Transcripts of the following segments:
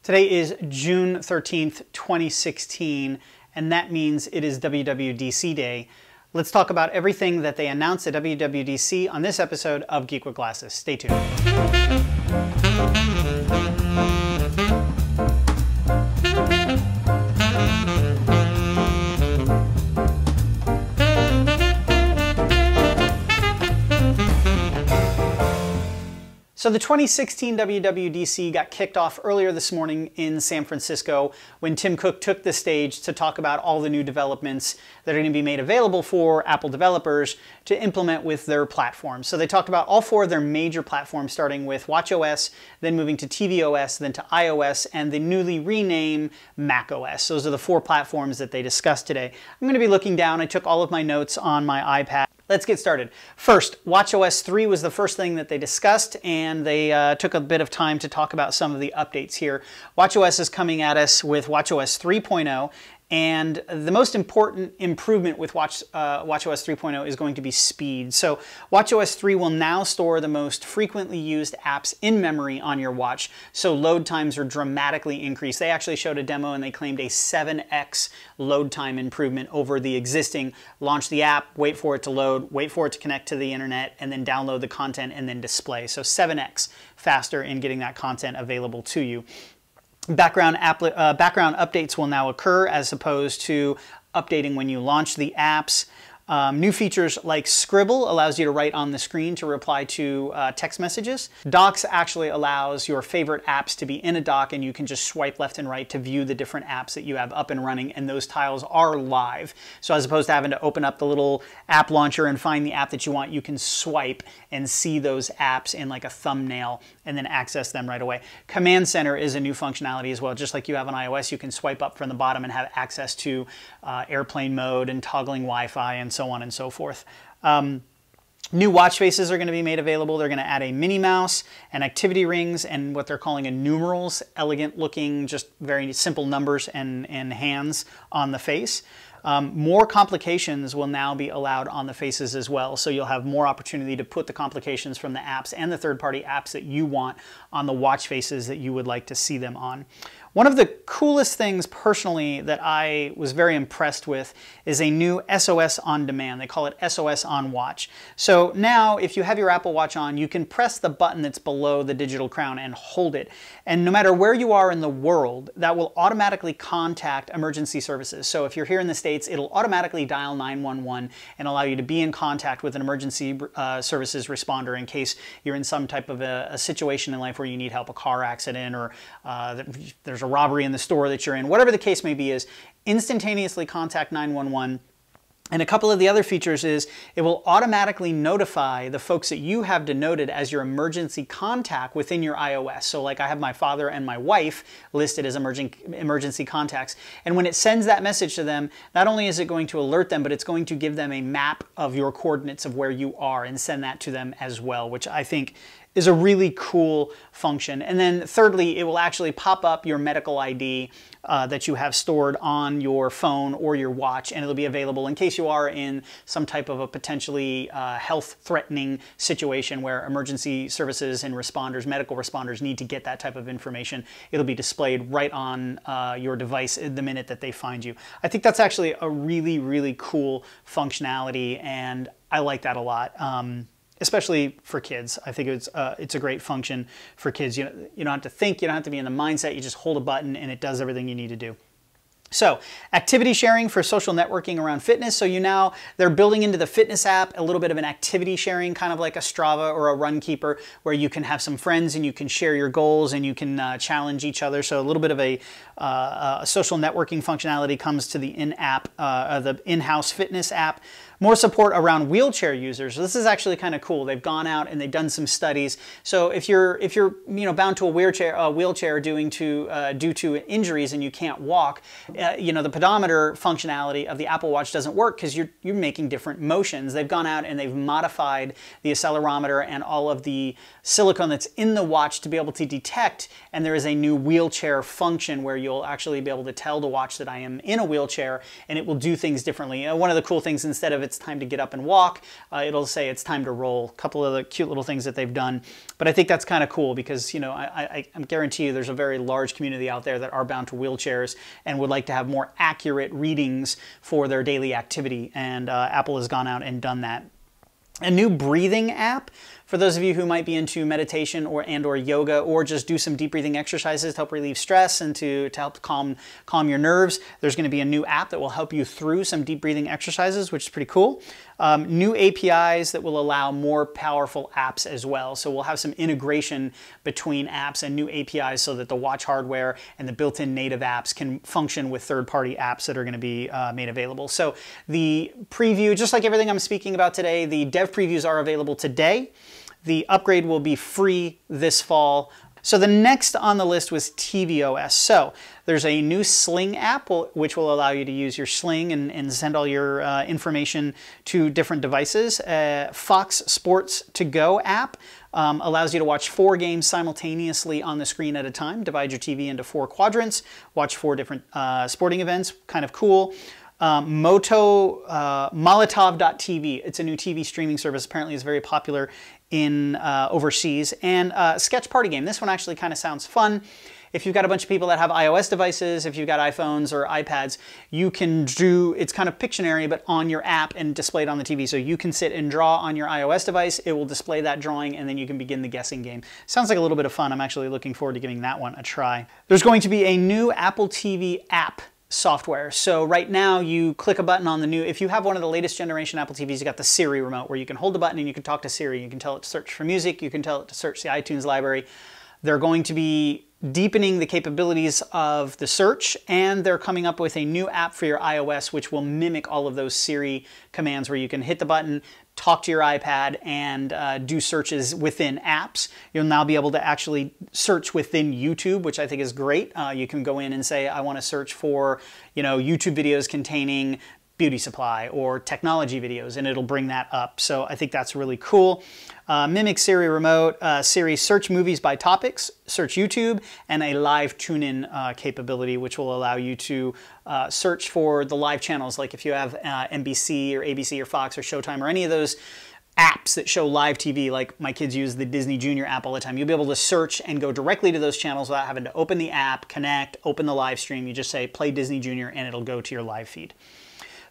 Today is June 13th, 2016, and that means it is WWDC Day. Let's talk about everything that they announced at WWDC on this episode of Geek with Glasses. Stay tuned. So the 2016 WWDC got kicked off earlier this morning in San Francisco when Tim Cook took the stage to talk about all the new developments that are going to be made available for Apple developers to implement with their platforms. So they talked about all four of their major platforms, starting with watchOS, then moving to tvOS, then to iOS, and the newly renamed macOS. Those are the four platforms that they discussed today. I'm going to be looking down. I took all of my notes on my iPad. Let's get started. First, watchOS 3 was the first thing that they discussed, and they took a bit of time to talk about some of the updates here. watchOS is coming at us with watchOS 3.0, and the most important improvement with watchOS 3.0 is going to be speed. So watchOS 3 will now store the most frequently used apps in memory on your watch, so load times are dramatically increased. They actually showed a demo and they claimed a 7x load time improvement over the existing launch the app, wait for it to load, wait for it to connect to the internet, and then download the content and then display. So 7x faster in getting that content available to you. Background updates will now occur as opposed to updating when you launch the apps. New features like Scribble allows you to write on the screen to reply to text messages. Docs actually allows your favorite apps to be in a dock, and you can just swipe left and right to view the different apps that you have up and running, and those tiles are live. So as opposed to having to open up the little app launcher and find the app that you want, you can swipe and see those apps in like a thumbnail and then access them right away. Command Center is a new functionality as well. Just like you have on iOS, you can swipe up from the bottom and have access to airplane mode and toggling Wi-Fi and so on and so forth. New watch faces are going to be made available. They're going to add a Minnie Mouse and activity rings and what they're calling a numerals, elegant looking, just very simple numbers and hands on the face. More complications will now be allowed on the faces as well, so you'll have more opportunity to put the complications from the apps and the third-party apps that you want on the watch faces that you would like to see them on. One of the coolest things personally that I was very impressed with is a new SOS on demand. They call it SOS on watch. So now if you have your Apple Watch on, you can press the button that's below the digital crown and hold it. And no matter where you are in the world, that will automatically contact emergency services. So if you're here in the States, it'll automatically dial 911 and allow you to be in contact with an emergency services responder in case you're in some type of a situation in life where you need help, a car accident, or there's a robbery in the store that you're in. Whatever the case may be, is instantaneously contact 911. And a couple of the other features is it will automatically notify the folks that you have denoted as your emergency contact within your iOS. So like I have my father and my wife listed as emergency contacts. And when it sends that message to them, not only is it going to alert them, but it's going to give them a map of your coordinates of where you are and send that to them as well, which I think is a really cool function. And then thirdly, it will actually pop up your medical ID that you have stored on your phone or your watch, and it'll be available in case you are in some type of a potentially health-threatening situation where emergency services and responders, medical responders, need to get that type of information. It'll be displayed right on your device the minute that they find you. I think that's actually a really, really cool functionality, and I like that a lot. Especially for kids. I think it's a great function for kids. You don't have to think, you don't have to be in the mindset, you just hold a button and it does everything you need to do. So, activity sharing for social networking around fitness. So they're building into the fitness app a little bit of an activity sharing, kind of like a Strava or a Runkeeper, where you can have some friends and you can share your goals and you can challenge each other. So a little bit of a social networking functionality comes to the the in-house fitness app. More support around wheelchair users. This is actually kind of cool. They've gone out and they've done some studies. So if you're bound to a wheelchair due to injuries and you can't walk, the pedometer functionality of the Apple Watch doesn't work because you're making different motions. They've gone out and they've modified the accelerometer and all of the silicone that's in the watch to be able to detect, and there is a new wheelchair function where you'll actually be able to tell the watch that I am in a wheelchair and it will do things differently. One of the cool things, instead of it's time to get up and walk. It'll say it's time to roll. A couple of the cute little things that they've done. But I think that's kind of cool because, you know, I guarantee you there's a very large community out there that are bound to wheelchairs and would like to have more accurate readings for their daily activity. And Apple has gone out and done that. A new breathing app for those of you who might be into meditation or yoga, or just do some deep breathing exercises to help relieve stress and to help calm your nerves. There's going to be a new app that will help you through some deep breathing exercises, which is pretty cool. New APIs that will allow more powerful apps as well. So we'll have some integration between apps and new APIs so that the watch hardware and the built-in native apps can function with third-party apps that are going to be made available. So the preview, just like everything I'm speaking about today, the dev previews are available today. The upgrade will be free this fall. So the next on the list was tvOS. So there's a new Sling app which will allow you to use your Sling and send all your information to different devices. Fox Sports To Go app allows you to watch 4 games simultaneously on the screen at a time. Divide your TV into 4 quadrants, watch 4 different sporting events. Kind of cool. Molotov.tv. It's a new TV streaming service. Apparently it's very popular in overseas. And Sketch Party Game. This one actually kind of sounds fun. If you've got a bunch of people that have iOS devices, if you've got iPhones or iPads, you can do, it's kind of Pictionary, but on your app and displayed on the TV. So you can sit and draw on your iOS device. It will display that drawing, and then you can begin the guessing game. Sounds like a little bit of fun. I'm actually looking forward to giving that one a try. There's going to be a new Apple TV app software. So right now you click a button on the new, if you have one of the latest generation Apple TVs, you got the Siri remote where you can hold a button and you can talk to Siri. You can tell it to search for music. You can tell it to search the iTunes library. They're going to be deepening the capabilities of the search, and they're coming up with a new app for your iOS which will mimic all of those Siri commands where you can hit the button, talk to your iPad, and do searches within apps. You'll now be able to actually search within YouTube, which I think is great. You can go in and say, I want to search for, you know, YouTube videos containing beauty supply or technology videos, and it'll bring that up. So I think that's really cool. Mimic Siri remote, Siri search movies by topics, search YouTube, and a live tune-in capability, which will allow you to search for the live channels. Like if you have NBC or ABC or Fox or Showtime or any of those apps that show live TV, like my kids use the Disney Junior app all the time, you'll be able to search and go directly to those channels without having to open the app, connect, open the live stream. You just say play Disney Junior and it'll go to your live feed.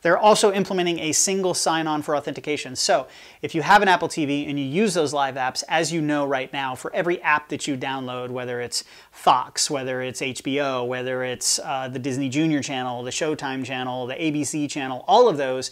They're also implementing a single sign-on for authentication. So if you have an Apple TV and you use those live apps, as you know right now, for every app that you download, whether it's Fox, whether it's HBO, whether it's the Disney Junior channel, the Showtime channel, the ABC channel, all of those,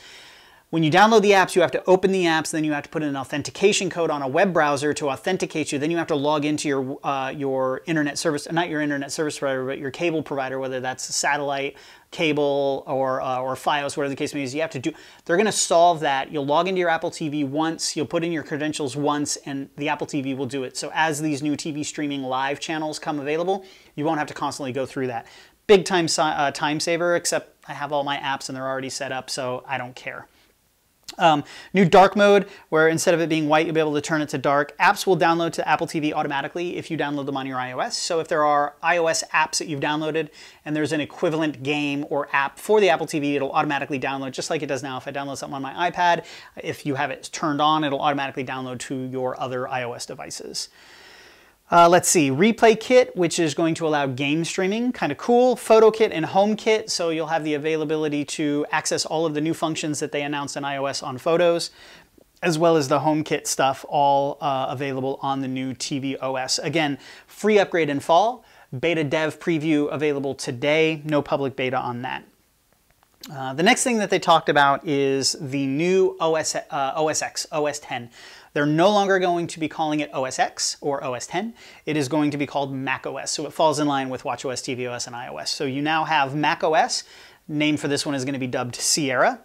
when you download the apps, you have to open the apps, then you have to put in an authentication code on a web browser to authenticate you. Then you have to log into your internet service, not your internet service provider, but your cable provider, whether that's satellite, cable, or Fios, whatever the case may be. You have to do. They're going to solve that. You'll log into your Apple TV once, you'll put in your credentials once, and the Apple TV will do it. So as these new TV streaming live channels come available, you won't have to constantly go through that. Big time saver, except I have all my apps and they're already set up, so I don't care. New dark mode, where instead of it being white, you'll be able to turn it to dark. Apps will download to Apple TV automatically if you download them on your iOS. So if there are iOS apps that you've downloaded and there's an equivalent game or app for the Apple TV, it'll automatically download just like it does now. If I download something on my iPad, if you have it turned on, it'll automatically download to your other iOS devices. Let's see, Replay Kit, which is going to allow game streaming, kind of cool. Photo Kit and Home Kit, so you'll have the availability to access all of the new functions that they announced in iOS on Photos, as well as the Home Kit stuff, all available on the new tvOS. Again, free upgrade in fall, beta dev preview available today, no public beta on that. The next thing that they talked about is the new OS X, OS 10. They're no longer going to be calling it OS X or OS 10. It is going to be called macOS. So it falls in line with watchOS, tvOS, and iOS. So you now have macOS. Name for this one is going to be dubbed Sierra.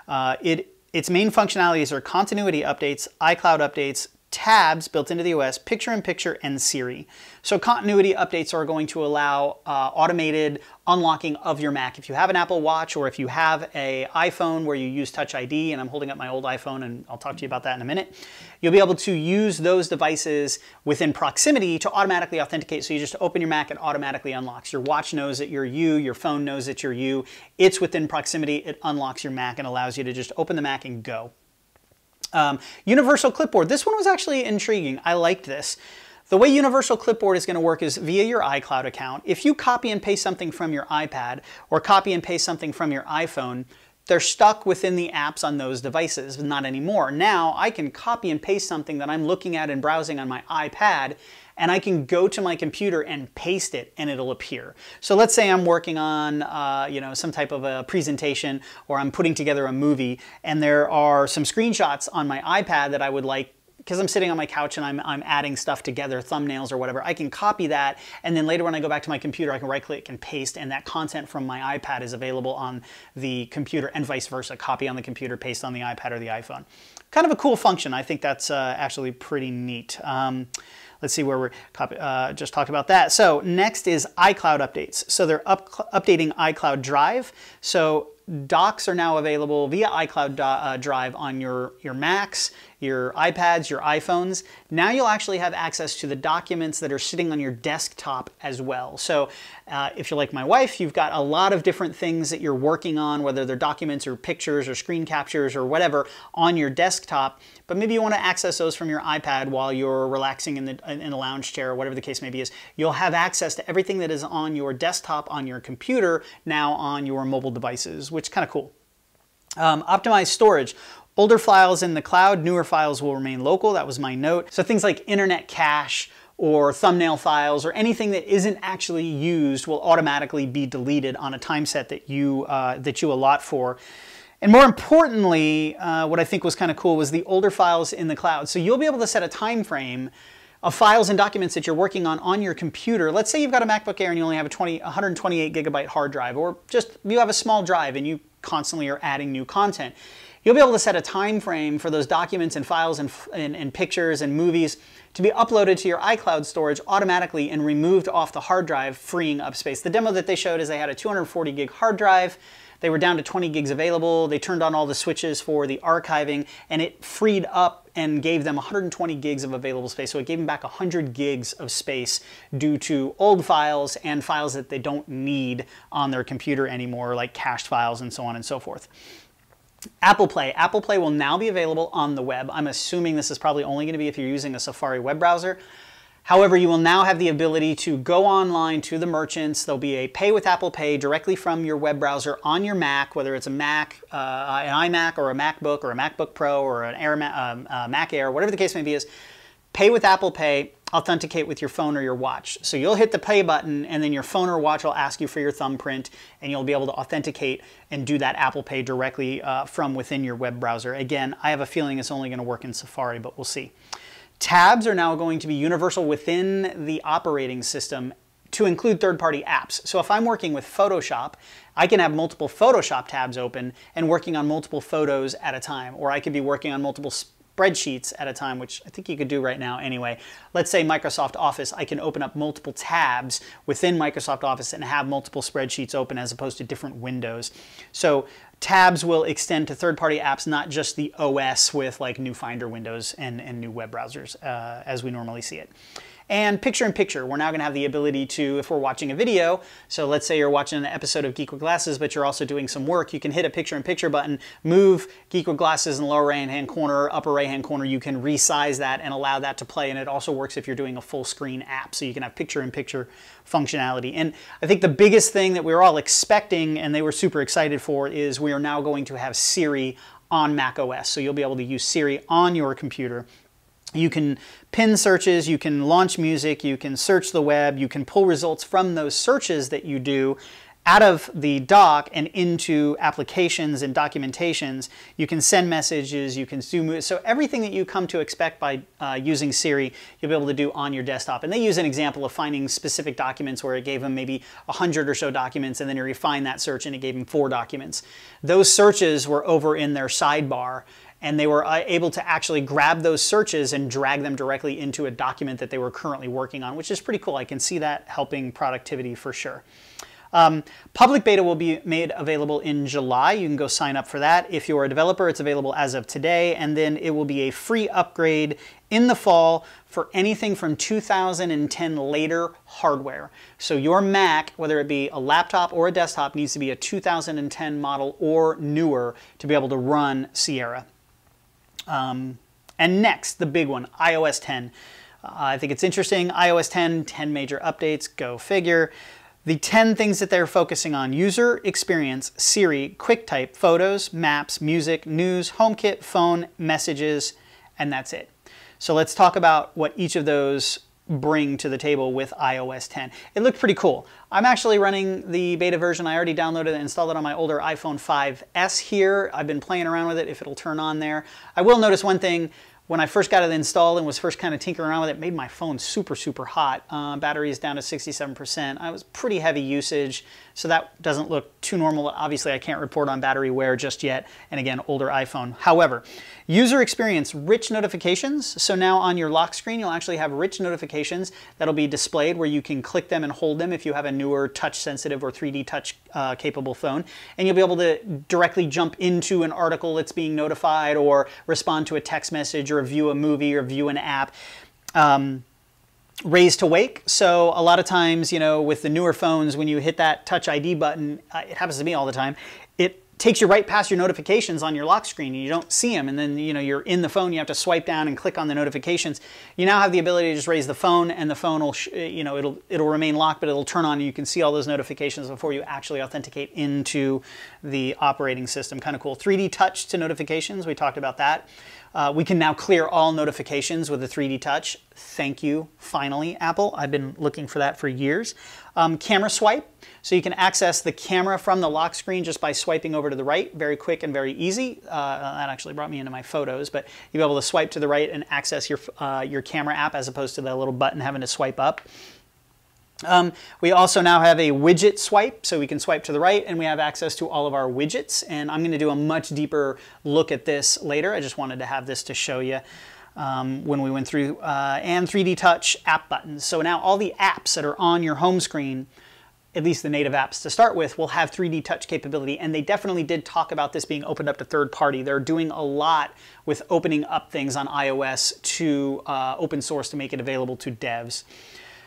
Its main functionalities are continuity updates, iCloud updates, Tabs built into the OS, picture-in-picture, and Siri. So continuity updates are going to allow automated unlocking of your Mac. If you have an Apple Watch or if you have an iPhone where you use Touch ID, and I'm holding up my old iPhone and I'll talk to you about that in a minute, you'll be able to use those devices within proximity to automatically authenticate. So you just open your Mac, it automatically unlocks. Your watch knows that you're you, your phone knows that you're you. It's within proximity, it unlocks your Mac and allows you to just open the Mac and go. Universal Clipboard. This one was actually intriguing. I liked this. The way Universal Clipboard is going to work is via your iCloud account. If you copy and paste something from your iPad or copy and paste something from your iPhone, they're stuck within the apps on those devices, not anymore. Now I can copy and paste something that I'm looking at and browsing on my iPad, and I can go to my computer and paste it and it'll appear. So let's say I'm working on some type of a presentation, or I'm putting together a movie, and there are some screenshots on my iPad that I would like, because I'm sitting on my couch and I'm adding stuff together, thumbnails or whatever. I can copy that, and then later when I go back to my computer, I can right-click and paste, and that content from my iPad is available on the computer, and vice versa. Copy on the computer, paste on the iPad or the iPhone. Kind of a cool function. I think that's actually pretty neat. Let's see where we're just talked about that. So next is iCloud updates. So they're updating iCloud Drive. So docs are now available via iCloud Drive on your Macs, your iPads, your iPhones. Now you'll actually have access to the documents that are sitting on your desktop as well. So if you're like my wife, you've got a lot of different things that you're working on, whether they're documents or pictures or screen captures or whatever on your desktop, but maybe you want to access those from your iPad while you're relaxing in the lounge chair or whatever the case may be. You'll have access to everything that is on your desktop, on your computer, now on your mobile devices, which is kind of cool. Optimized storage. Older files in the cloud, newer files will remain local. That was my note. So things like internet cache or thumbnail files or anything that isn't actually used will automatically be deleted on a time set that you allot for. And more importantly, what I think was kind of cool was the older files in the cloud. So you'll be able to set a time frame of files and documents that you're working on your computer. Let's say you've got a MacBook Air and you only have a 128 gigabyte hard drive, or just you have a small drive and you constantly are adding new content. You'll be able to set a time frame for those documents and files and pictures and movies to be uploaded to your iCloud storage automatically and removed off the hard drive, freeing up space. The demo that they showed is they had a 240 gig hard drive. They were down to 20 gigs available. They turned on all the switches for the archiving, and it freed up and gave them 120 gigs of available space. So it gave them back 100 gigs of space due to old files and files that they don't need on their computer anymore, like cached files and so on and so forth. Apple Play. Apple Play will now be available on the web. I'm assuming this is probably only going to be if you're using a Safari web browser. However, you will now have the ability to go online to the merchants. There'll be a Pay with Apple Pay directly from your web browser on your Mac, whether it's a Mac, an iMac, or a MacBook, or a MacBook Pro, or an Mac Air, whatever the case may be is. Pay with Apple Pay, authenticate with your phone or your watch. So you'll hit the pay button, and then your phone or watch will ask you for your thumbprint, and you'll be able to authenticate and do that Apple Pay directly from within your web browser. Again, I have a feeling it's only going to work in Safari, but we'll see. Tabs are now going to be universal within the operating system to include third-party apps. So if I'm working with Photoshop, I can have multiple Photoshop tabs open and working on multiple photos at a time, or I could be working on multiple spreadsheets at a time, which I think you could do right now anyway. Let's say Microsoft Office, I can open up multiple tabs within Microsoft Office and have multiple spreadsheets open as opposed to different windows. So tabs will extend to third-party apps, not just the OS with like new Finder windows and new web browsers as we normally see it. And picture-in-picture, we're now going to have the ability to, if we're watching a video, so let's say you're watching an episode of Geek with Glasses, but you're also doing some work, you can hit a picture-in-picture button, move Geek with Glasses in the lower right-hand corner, upper right-hand corner, you can resize that and allow that to play, and it also works if you're doing a full-screen app, so you can have picture-in-picture functionality. And I think the biggest thing that we were all expecting, and they were super excited for, is we are now going to have Siri on macOS, so you'll be able to use Siri on your computer. You can pin searches, you can launch music, you can search the web, you can pull results from those searches that you do out of the dock and into applications and documentations. You can send messages, you can do, so everything that you come to expect by using Siri, you'll be able to do on your desktop. And they use an example of finding specific documents where it gave them maybe 100 or so documents, and then it refined that search and it gave them 4 documents. Those searches were over in their sidebar, and they were able to actually grab those searches and drag them directly into a document that they were currently working on, which is pretty cool. I can see that helping productivity for sure. Public beta will be made available in July. You can go sign up for that. If you're a developer, it's available as of today, and then it will be a free upgrade in the fall for anything from 2010 later hardware. So your Mac, whether it be a laptop or a desktop, needs to be a 2010 model or newer to be able to run Sierra. And next, the big one, iOS 10. I think it's interesting. iOS 10 major updates, go figure. The 10 things that they're focusing on: user experience, Siri, QuickType, photos, maps, music, news, HomeKit, phone, messages, and that's it. So let's talk about what each of those bring to the table with iOS 10. It looked pretty cool. I'm actually running the beta version. I already downloaded and installed it on my older iPhone 5S here. I've been playing around with it, if it'll turn on there. I will notice one thing. When I first got it installed and was first kind of tinkering around with it, it made my phone super, super hot. Battery is down to 67%. I was pretty heavy usage, so that doesn't look too normal. Obviously, I can't report on battery wear just yet, and again, older iPhone. However, user experience, rich notifications. So now on your lock screen, you'll actually have rich notifications that'll be displayed where you can click them and hold them if you have a newer touch-sensitive or 3D touch capable phone. And you'll be able to directly jump into an article that's being notified or respond to a text message or view a movie or view an app. Raise to wake. So a lot of times, you know, with the newer phones, when you hit that Touch ID button, it happens to me all the time, it takes you right past your notifications on your lock screen and you don't see them, and then you're in the phone, you have to swipe down and click on the notifications. You now have the ability to just raise the phone, and the phone will it'll remain locked, but it'll turn on and you can see all those notifications before you actually authenticate into the operating system. Kind of cool. 3D touch to notifications, we talked about that. We can now clear all notifications with a 3D touch. Thank you, finally, Apple. I've been looking for that for years. Camera swipe. So you can access the camera from the lock screen just by swiping over to the right. Very quick and very easy. That actually brought me into my photos, but you'll be able to swipe to the right and access your camera app as opposed to the little button having to swipe up. We also now have a widget swipe, so we can swipe to the right and we have access to all of our widgets, and I'm going to do a much deeper look at this later. I just wanted to have this to show you when we went through, and 3D touch app buttons. So now all the apps that are on your home screen, at least the native apps to start with, will have 3D touch capability, and they definitely did talk about this being opened up to third party. They're doing a lot with opening up things on iOS to open source to make it available to devs.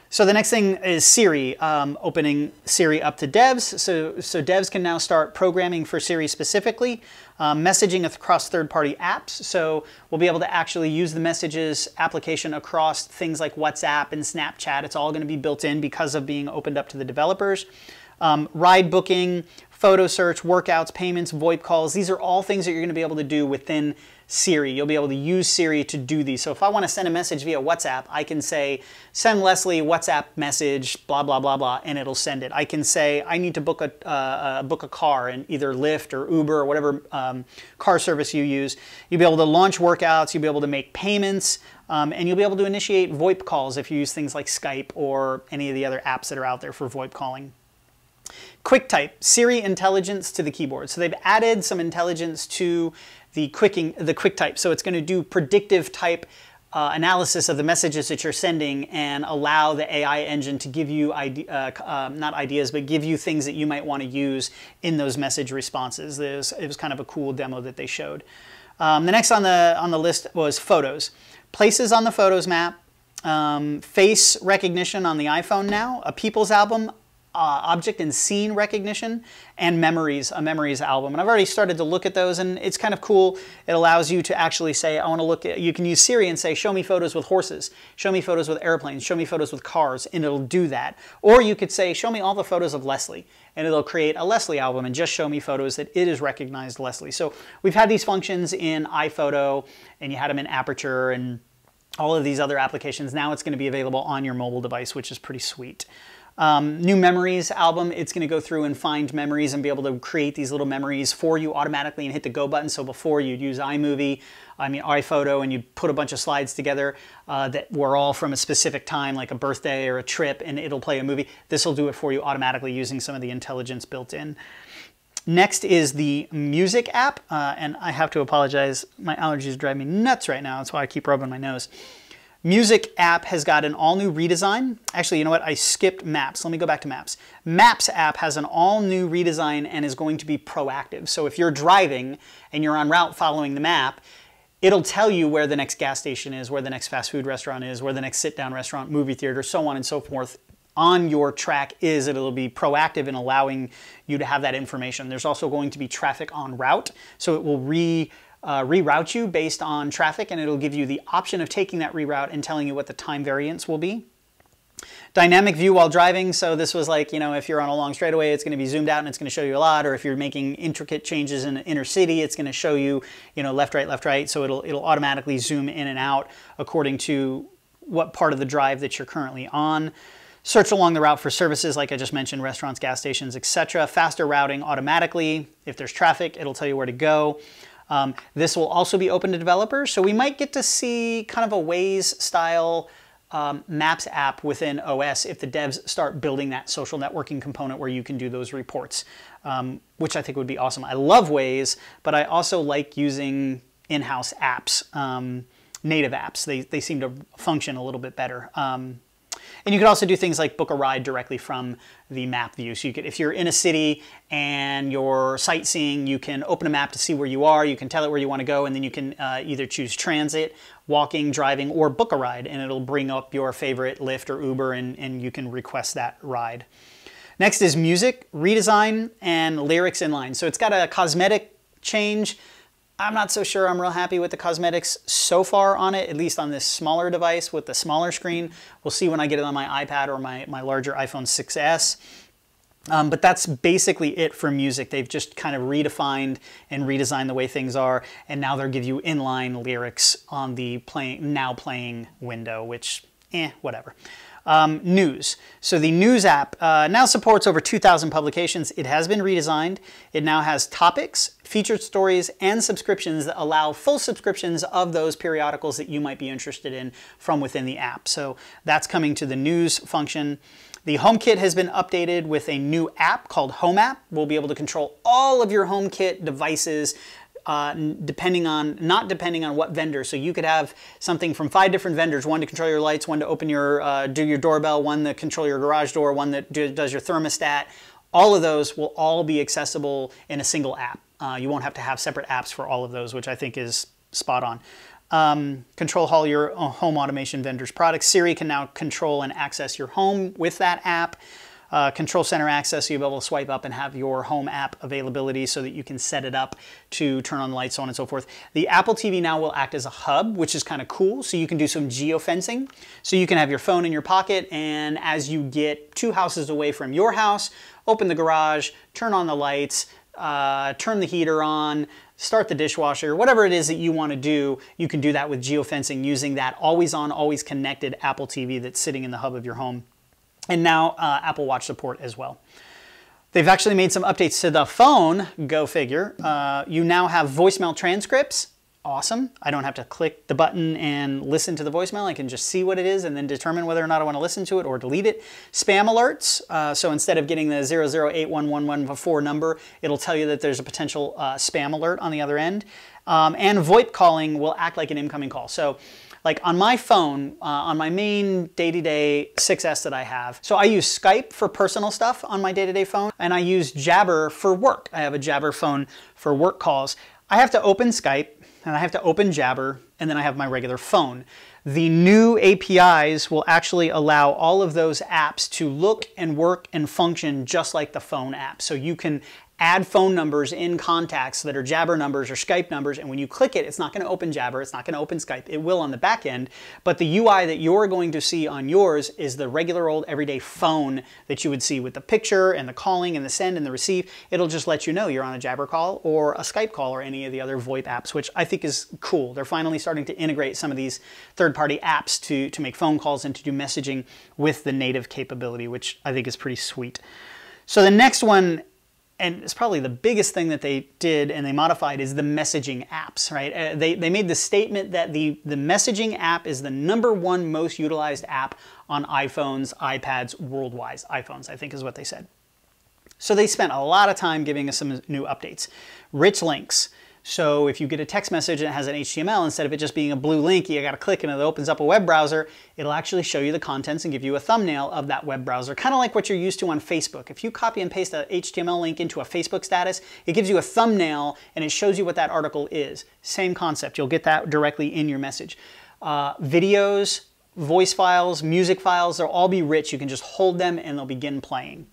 So the next thing is Siri, opening Siri up to devs. So devs can now start programming for Siri specifically, messaging across third-party apps. So we'll be able to actually use the messages application across things like WhatsApp and Snapchat. It's all going to be built in because of being opened up to the developers. Ride booking, photo search, workouts, payments, VoIP calls. These are all things that you're going to be able to do within Siri. You'll be able to use Siri to do these. So if I want to send a message via WhatsApp, I can say, send Leslie WhatsApp message, blah, blah, blah, blah, and it'll send it. I can say, I need to book a car in either Lyft or Uber or whatever car service you use. You'll be able to launch workouts, you'll be able to make payments, and you'll be able to initiate VoIP calls if you use things like Skype or any of the other apps that are out there for VoIP calling. QuickType, Siri intelligence to the keyboard. So they've added some intelligence to the QuickType. So it's going to do predictive type analysis of the messages that you're sending and allow the AI engine to give you, not ideas, but give you things that you might want to use in those message responses. It was kind of a cool demo that they showed. The next on the list was photos. Places on the Photos map, face recognition on the iPhone now, a People's album, object and scene recognition, and memories, a memories album. And I've already started to look at those, and it's kind of cool. It allows you to actually say, I want to look at, you can use Siri and say, show me photos with horses, show me photos with airplanes, show me photos with cars, and it'll do that. Or you could say, show me all the photos of Leslie, and it'll create a Leslie album and just show me photos that it has recognized Leslie. So we've had these functions in iPhoto, and you had them in Aperture, and all of these other applications. Now it's going to be available on your mobile device, which is pretty sweet. New memories album, it's going to go through and find memories and be able to create these little memories for you automatically and hit the go button. So before you'd use iPhoto, and you'd put a bunch of slides together that were all from a specific time, like a birthday or a trip, and it'll play a movie. This will do it for you automatically using some of the intelligence built in. Next is the Music app, and I have to apologize. My allergies drive me nuts right now. That's why I keep rubbing my nose. Music app has got an all-new redesign. Actually, you know what? I skipped Maps. Let me go back to Maps. Maps app has an all-new redesign and is going to be proactive. So if you're driving and you're en route following the map, it'll tell you where the next gas station is, where the next fast food restaurant is, where the next sit-down restaurant, movie theater, so on and so forth on your track is. It'll be proactive in allowing you to have that information. There's also going to be traffic on route, so it will reroute you based on traffic, and it'll give you the option of taking that reroute and telling you what the time variance will be. Dynamic view while driving, so this was like, you know, if you're on a long straightaway, it's going to be zoomed out and it's going to show you a lot, or if you're making intricate changes in the inner city, it's going to show you, you know, left, right, so it'll automatically zoom in and out according to what part of the drive that you're currently on. Search along the route for services, like I just mentioned, restaurants, gas stations, etc. Faster routing automatically. If there's traffic, it'll tell you where to go. This will also be open to developers, so we might get to see kind of a Waze style Maps app within OS if the devs start building that social networking component where you can do those reports, which I think would be awesome. I love Waze, but I also like using in-house apps, native apps. They seem to function a little bit better. And you could also do things like book a ride directly from the map view. So you could, if you're in a city and you're sightseeing, you can open a map to see where you are, you can tell it where you want to go, and then you can either choose transit, walking, driving, or book a ride, and it'll bring up your favorite Lyft or Uber, and you can request that ride. Next is music, redesign, and lyrics inline. So it's got a cosmetic change. I'm not so sure I'm real happy with the cosmetics so far on it, at least on this smaller device with the smaller screen. We'll see when I get it on my iPad or my larger iPhone 6S. But that's basically it for music. They've just kind of redefined and redesigned the way things are, and now they'll give you inline lyrics on the now playing window, which, whatever. News. So the News app now supports over 2,000 publications. It has been redesigned. It now has topics, featured stories, and subscriptions that allow full subscriptions of those periodicals that you might be interested in from within the app. So that's coming to the News function. The HomeKit has been updated with a new app called Home App. We'll be able to control all of your HomeKit devices not depending on what vendor. So you could have something from 5 different vendors, one to control your lights, one to open your, do your doorbell, one that control your garage door, one that does your thermostat. All of those will all be accessible in a single app. You won't have to have separate apps for all of those, which I think is spot on. Control all your home automation vendors' products. Siri can now control and access your home with that app. Control Center access, so you'll be able to swipe up and have your home app availability so that you can set it up to turn on the lights, so on and so forth. The Apple TV now will act as a hub, which is kind of cool, so you can do some geofencing. So you can have your phone in your pocket, and as you get 2 houses away from your house, open the garage, turn on the lights, turn the heater on, start the dishwasher, whatever it is that you want to do, you can do that with geofencing using that always on, always connected Apple TV that's sitting in the hub of your home. And now Apple Watch support as well. They've actually made some updates to the phone, go figure. You now have voicemail transcripts. Awesome. I don't have to click the button and listen to the voicemail. I can just see what it is and then determine whether or not I want to listen to it or delete it. Spam alerts. So instead of getting the 00811114 number, it'll tell you that there's a potential spam alert on the other end. And VoIP calling will act like an incoming call. So like on my phone, on my main day-to-day 6S that I have, so I use Skype for personal stuff on my day-to-day phone, and I use Jabber for work. I have a Jabber phone for work calls. I have to open Skype, and I have to open Jabber, and then I have my regular phone. The new APIs will actually allow all of those apps to look and work and function just like the phone app. So you can add phone numbers in contacts that are Jabber numbers or Skype numbers, and when you click it, it's not going to open Jabber, it's not going to open Skype, it will on the back end, but the UI that you're going to see on yours is the regular old everyday phone that you would see with the picture and the calling and the send and the receive. It'll just let you know you're on a Jabber call or a Skype call or any of the other VoIP apps, which I think is cool. They're finally starting to integrate some of these third-party apps to make phone calls and to do messaging with the native capability, which I think is pretty sweet. So the next one, and it's probably the biggest thing that they did and they modified, is the messaging apps, right? They made the statement that the messaging app is the #1 most utilized app on iPhones, iPads, worldwide. iPhones, I think is what they said. So they spent a lot of time giving us some new updates. Rich links. So if you get a text message and it has an HTML, instead of it just being a blue link, you got to click and it opens up a web browser, it'll actually show you the contents and give you a thumbnail of that web browser, kind of like what you're used to on Facebook. If you copy and paste a HTML link into a Facebook status, it gives you a thumbnail and it shows you what that article is. Same concept. You'll get that directly in your message. Videos, voice files, music files, they'll all be rich. You can just hold them and they'll begin playing.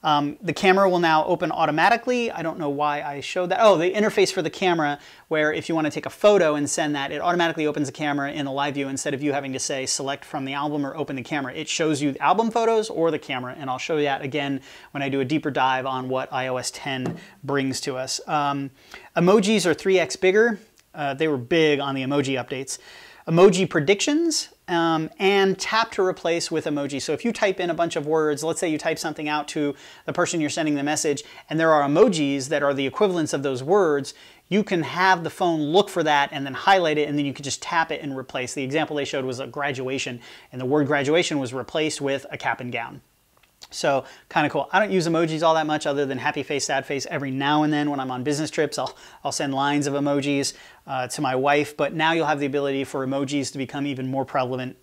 The camera will now open automatically. I don't know why I showed that. Oh, the interface for the camera, where if you want to take a photo and send that, it automatically opens the camera in the live view instead of you having to say select from the album or open the camera. It shows you the album photos or the camera, and I'll show you that again when I do a deeper dive on what iOS 10 brings to us. Emojis are 3x bigger. They were big on the emoji updates. Emoji predictions, and tap to replace with emoji. So if you type in a bunch of words, let's say you type something out to the person you're sending the message, and there are emojis that are the equivalents of those words, you can have the phone look for that and then highlight it, and then you can just tap it and replace. The example they showed was a graduation, and the word graduation was replaced with a cap and gown. So kind of cool. I don't use emojis all that much other than happy face, sad face. Every now and then when I'm on business trips, I'll send lines of emojis to my wife. But now you'll have the ability for emojis to become even more prevalent,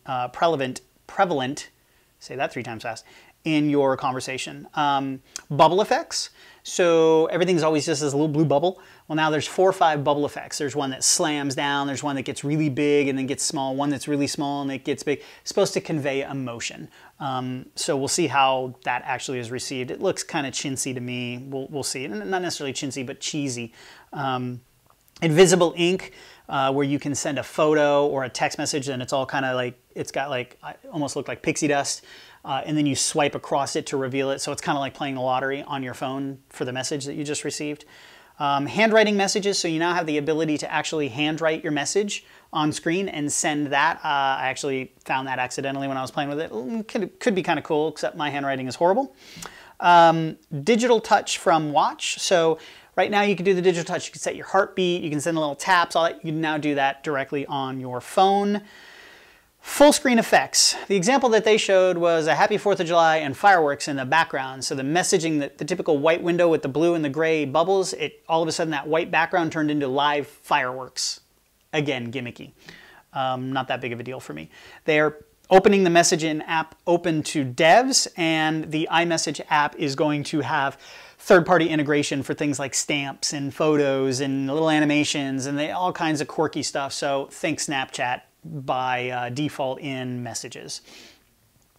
say that 3 times fast, in your conversation. Bubble effects. So everything's always just this little blue bubble. Well, now there's 4 or 5 bubble effects. There's one that slams down. There's one that gets really big and then gets small. One that's really small and it gets big. It's supposed to convey emotion. So we'll see how that actually is received. It looks kind of chintzy to me. We'll see. Not necessarily chintzy, but cheesy. Invisible ink, where you can send a photo or a text message and it's all kind of like, it's got like, almost look like pixie dust. And then you swipe across it to reveal it. So it's kind of like playing the lottery on your phone for the message that you just received. Handwriting messages, so you now have the ability to actually handwrite your message on screen and send that. I actually found that accidentally when I was playing with it. Could be kind of cool, except my handwriting is horrible. Digital touch from Watch. So right now you can do the digital touch. You can set your heartbeat, you can send a little taps, all that. You can now do that directly on your phone. Full screen effects. The example that they showed was a happy 4th of July and fireworks in the background. So the messaging, the typical white window with the blue and the gray bubbles, all of a sudden that white background turned into live fireworks. Again, gimmicky. Not that big of a deal for me. They're opening the messaging app open to devs, and the iMessage app is going to have third-party integration for things like stamps and photos and little animations and all kinds of quirky stuff. So think Snapchat by default in messages.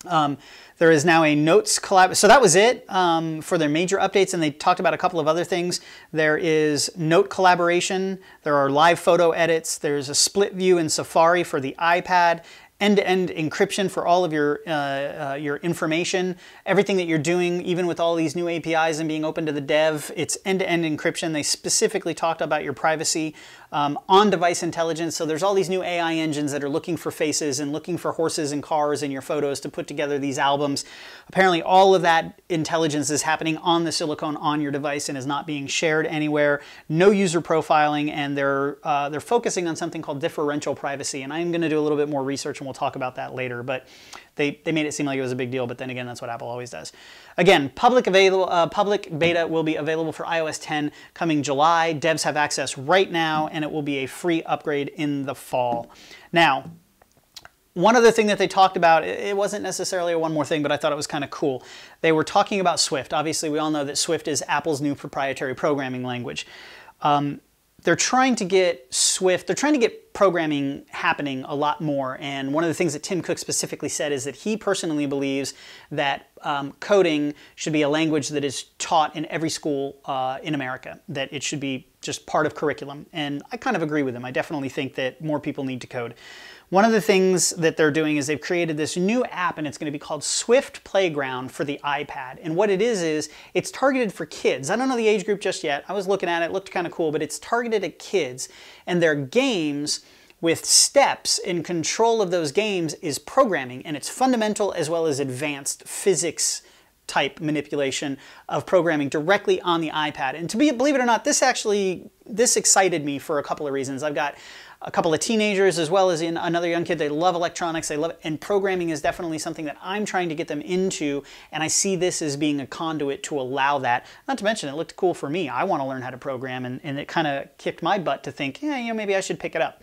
There is now a Notes collab. So that was it for their major updates, and they talked about a couple of other things. There is Note collaboration. There are live photo edits. There's a split view in Safari for the iPad. End-to-end encryption for all of your information. Everything that you're doing, even with all these new APIs and being open to the dev, it's end-to-end encryption. They specifically talked about your privacy. On-device intelligence, so there's all these new AI engines that are looking for faces and looking for horses and cars in your photos to put together these albums. Apparently all of that intelligence is happening on the silicone on your device and is not being shared anywhere. No user profiling, and they're focusing on something called differential privacy, and I'm going to do a little bit more research and we'll talk about that later, but they made it seem like it was a big deal, but then again, that's what Apple always does. Again, public beta will be available for iOS 10 coming July. Devs have access right now, and it will be a free upgrade in the fall. Now, one other thing that they talked about, it wasn't necessarily a one more thing, but I thought it was kind of cool. They were talking about Swift. Obviously, we all know that Swift is Apple's new proprietary programming language. They're trying to get programming happening a lot more, and one of the things that Tim Cook specifically said is that he personally believes that coding should be a language that is taught in every school in America, that it should be just part of curriculum, and I kind of agree with him. I definitely think that more people need to code. One of the things that they're doing is they've created this new app, and it's going to be called Swift Playground for the iPad. And what it is it's targeted for kids. I don't know the age group just yet. I was looking at it, looked kind of cool, but it's targeted at kids. And their games with steps in control of those games is programming, and it's fundamental as well as advanced physics type manipulation of programming directly on the iPad. And believe it or not, this excited me for a couple of reasons. I've got a couple of teenagers as well as in another young kid. They love electronics, they love it, and programming is definitely something that I'm trying to get them into, and I see this as being a conduit to allow that. Not to mention, it looked cool for me. I want to learn how to program, and it kind of kicked my butt to think, yeah, you know, maybe I should pick it up.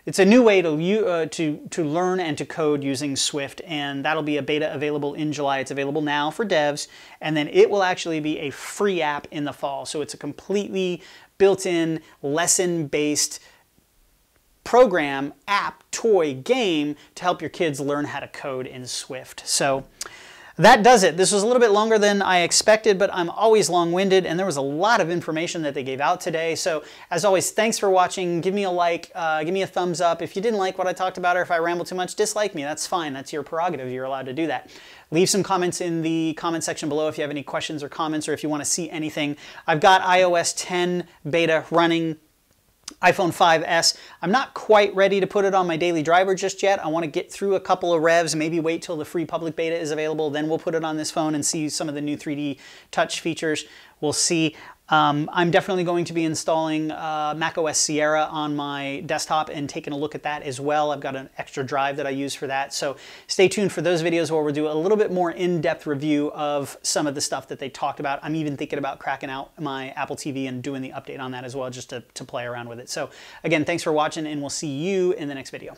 It's a new way to learn and to code using Swift, and that'll be a beta available in July. It's available now for devs, and then it will actually be a free app in the fall. So it's a completely built-in, lesson-based program, app, toy, game to help your kids learn how to code in Swift. So that does it. This was a little bit longer than I expected, but I'm always long-winded, and there was a lot of information that they gave out today. So as always, thanks for watching. Give me a like, give me a thumbs up. If you didn't like what I talked about, or if I rambled too much, dislike me. That's fine. That's your prerogative. You're allowed to do that. Leave some comments in the comment section below if you have any questions or comments, or if you want to see anything. I've got iOS 10 beta running, iPhone 5S. I'm not quite ready to put it on my daily driver just yet. I want to get through a couple of revs, maybe wait till the free public beta is available, then we'll put it on this phone and see some of the new 3D touch features. We'll see. I'm definitely going to be installing macOS Sierra on my desktop and taking a look at that as well. I've got an extra drive that I use for that. So stay tuned for those videos where we'll do a little bit more in-depth review of some of the stuff that they talked about. I'm even thinking about cracking out my Apple TV and doing the update on that as well, just to play around with it. So again, thanks for watching, and we'll see you in the next video.